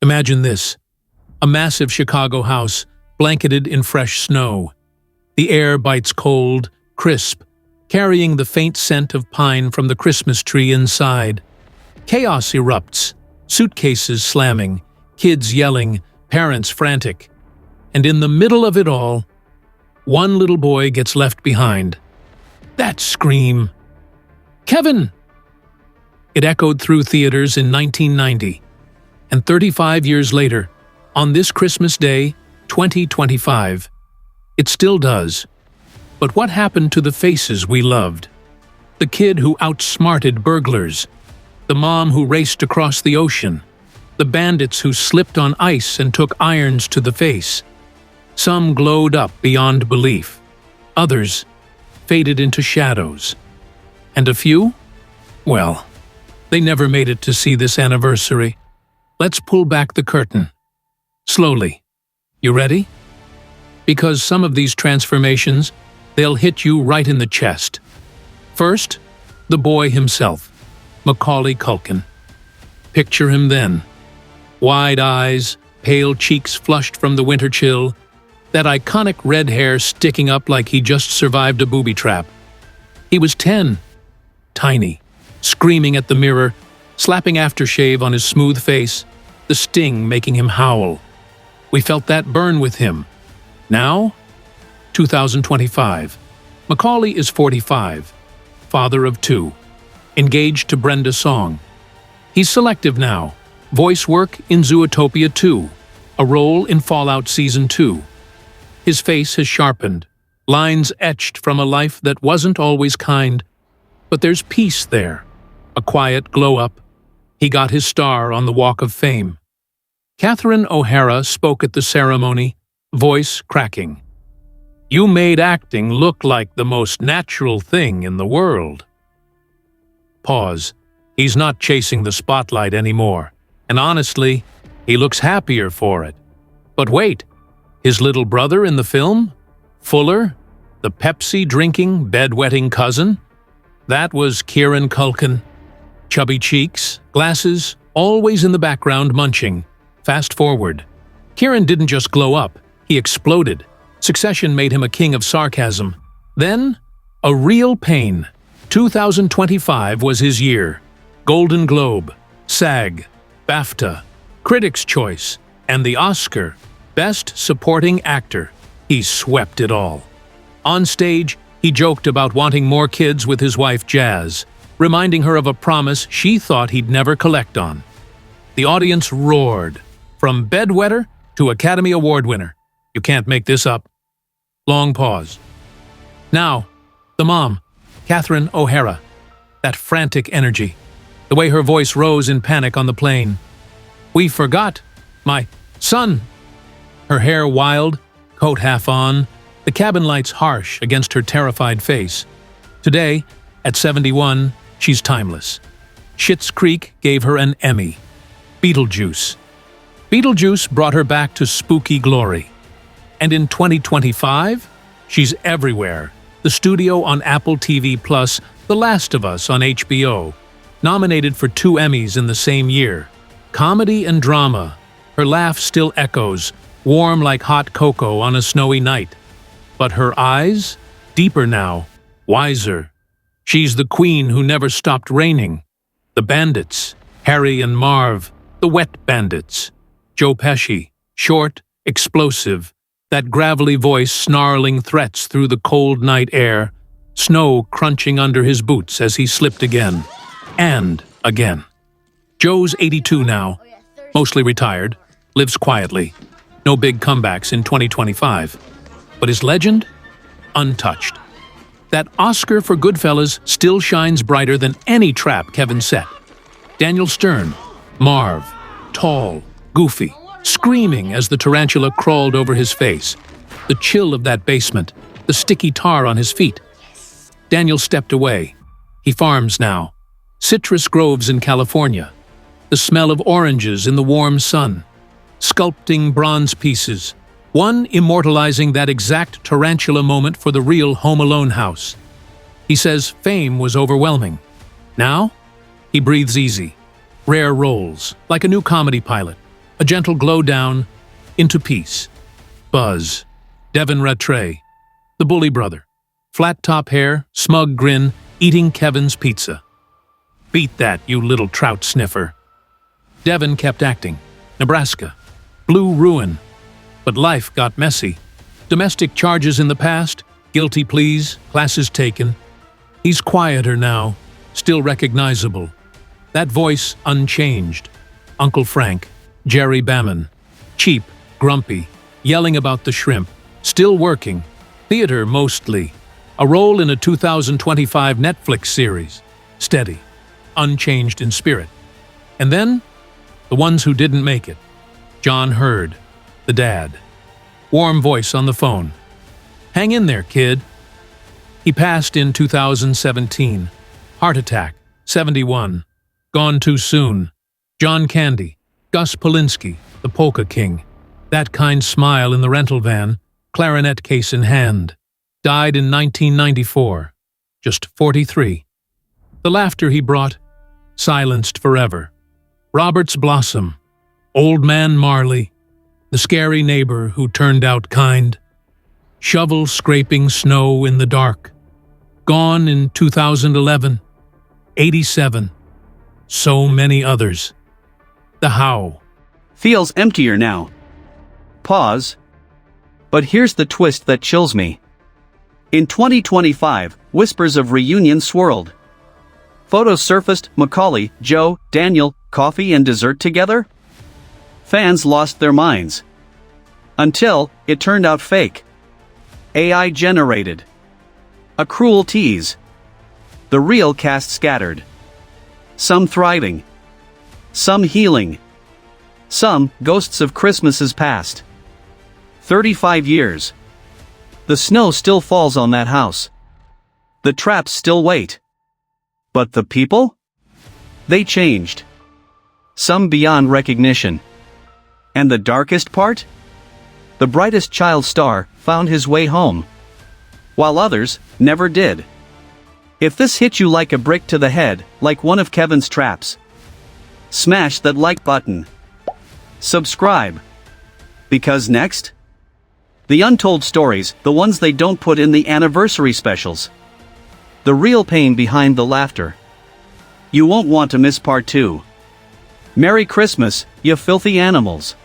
Imagine this: a massive Chicago house, blanketed in fresh snow. The air bites cold, crisp, carrying the faint scent of pine from the Christmas tree inside. Chaos erupts, suitcases slamming, kids yelling, parents frantic. And in the middle of it all, one little boy gets left behind. That scream! "Kevin!" It echoed through theaters in 1990. And 35 years later, on this Christmas Day, 2025, it still does. But what happened to the faces we loved? The kid who outsmarted burglars, the mom who raced across the ocean, the bandits who slipped on ice and took irons to the face. Some glowed up beyond belief. Others faded into shadows. And a few? Well, they never made it to see this anniversary. Let's pull back the curtain. Slowly. You ready? Because some of these transformations, they'll hit you right in the chest. First, the boy himself, Macaulay Culkin. Picture him then. Wide eyes, pale cheeks flushed from the winter chill, that iconic red hair sticking up like he just survived a booby trap. He was 10, tiny, screaming at the mirror, slapping aftershave on his smooth face, the sting making him howl. We felt that burn with him. Now, 2025. Macaulay is 45, father of 2, engaged to Brenda Song. He's selective now. Voice work in Zootopia 2, a role in Fallout Season 2. His face has sharpened, lines etched from a life that wasn't always kind. But there's peace there, a quiet glow-up. He got his star on the Walk of Fame. Catherine O'Hara spoke at the ceremony, voice cracking. "You made acting look like the most natural thing in the world." Pause. He's not chasing the spotlight anymore. And honestly, he looks happier for it. But wait, his little brother in the film? Fuller? The Pepsi-drinking, bedwetting cousin? That was Kieran Culkin. Chubby cheeks, glasses, always in the background munching. Fast forward. Kieran didn't just glow up, he exploded. Succession made him a king of sarcasm. Then, a real pain. 2025 was his year. Golden Globe, SAG, BAFTA, Critics' Choice, and the Oscar, Best Supporting Actor. He swept it all. On stage, he joked about wanting more kids with his wife Jazz, reminding her of a promise she thought he'd never collect on. The audience roared, from bedwetter to Academy Award winner. You can't make this up. Long pause. Now, the mom, Catherine O'Hara. That frantic energy, the way her voice rose in panic on the plane. "We forgot, my son." Her hair wild, coat half on, the cabin lights harsh against her terrified face. Today, at 71, she's timeless. Schitt's Creek gave her an Emmy. Beetlejuice. Beetlejuice brought her back to spooky glory. And in 2025, she's everywhere. The Studio on Apple TV+, The Last of Us on HBO. Nominated for 2 Emmys in the same year. Comedy and drama. Her laugh still echoes, warm like hot cocoa on a snowy night. But her eyes? Deeper now, wiser. She's the queen who never stopped reigning. The bandits, Harry and Marv, the wet bandits. Joe Pesci, short, explosive, that gravelly voice snarling threats through the cold night air, snow crunching under his boots as he slipped again. And again. Joe's 82 now, mostly retired, lives quietly. No big comebacks in 2025. But his legend? Untouched. That Oscar for Goodfellas still shines brighter than any trap Kevin set. Daniel Stern, Marv, tall, goofy, screaming as the tarantula crawled over his face. The chill of that basement, the sticky tar on his feet. Daniel stepped away. He farms now. Citrus groves in California. The smell of oranges in the warm sun. Sculpting bronze pieces. One immortalizing that exact tarantula moment for the real Home Alone house. He says fame was overwhelming. Now, he breathes easy. Rare roles, like a new comedy pilot. A gentle glow down into peace. Buzz. Devin Rattray. The bully brother. Flat top hair, smug grin, eating Kevin's pizza. Beat that, you little trout sniffer. Devin kept acting. Nebraska. Blue ruin. But life got messy. Domestic charges in the past, guilty pleas, classes taken. He's quieter now, still recognizable. That voice unchanged. Uncle Frank, Jerry Bammon. Cheap, grumpy, yelling about the shrimp. Still working. Theater mostly. A role in a 2025 Netflix series. Steady. Unchanged in spirit. And then, the ones who didn't make it. John Hurd, the dad. Warm voice on the phone. Hang in there, kid. He passed in 2017. Heart attack, 71. Gone too soon. John Candy, Gus Polinski, the Polka King. That kind smile in the rental van, clarinet case in hand. Died in 1994, just 43. The laughter he brought, silenced forever. Robert's Blossom, Old Man Marley, the scary neighbor who turned out kind. Shovel scraping snow in the dark. Gone in 2011, 87. So many others. The How. Feels emptier now. Pause. But here's the twist that chills me. In 2025, whispers of reunion swirled. Photos surfaced, Macaulay, Joe, Daniel, coffee and dessert together? Fans lost their minds. Until, it turned out fake. AI generated. A cruel tease. The real cast scattered. Some thriving. Some healing. Some ghosts of Christmases past. 35 years. The snow still falls on that house. The traps still wait. But the people? They changed. Some beyond recognition. And the darkest part? The brightest child star found his way home. While others never did. If this hit you like a brick to the head, like one of Kevin's traps, smash that like button. Subscribe. Because next? The untold stories, the ones they don't put in the anniversary specials. The real pain behind the laughter. You won't want to miss part 2. Merry Christmas, you filthy animals.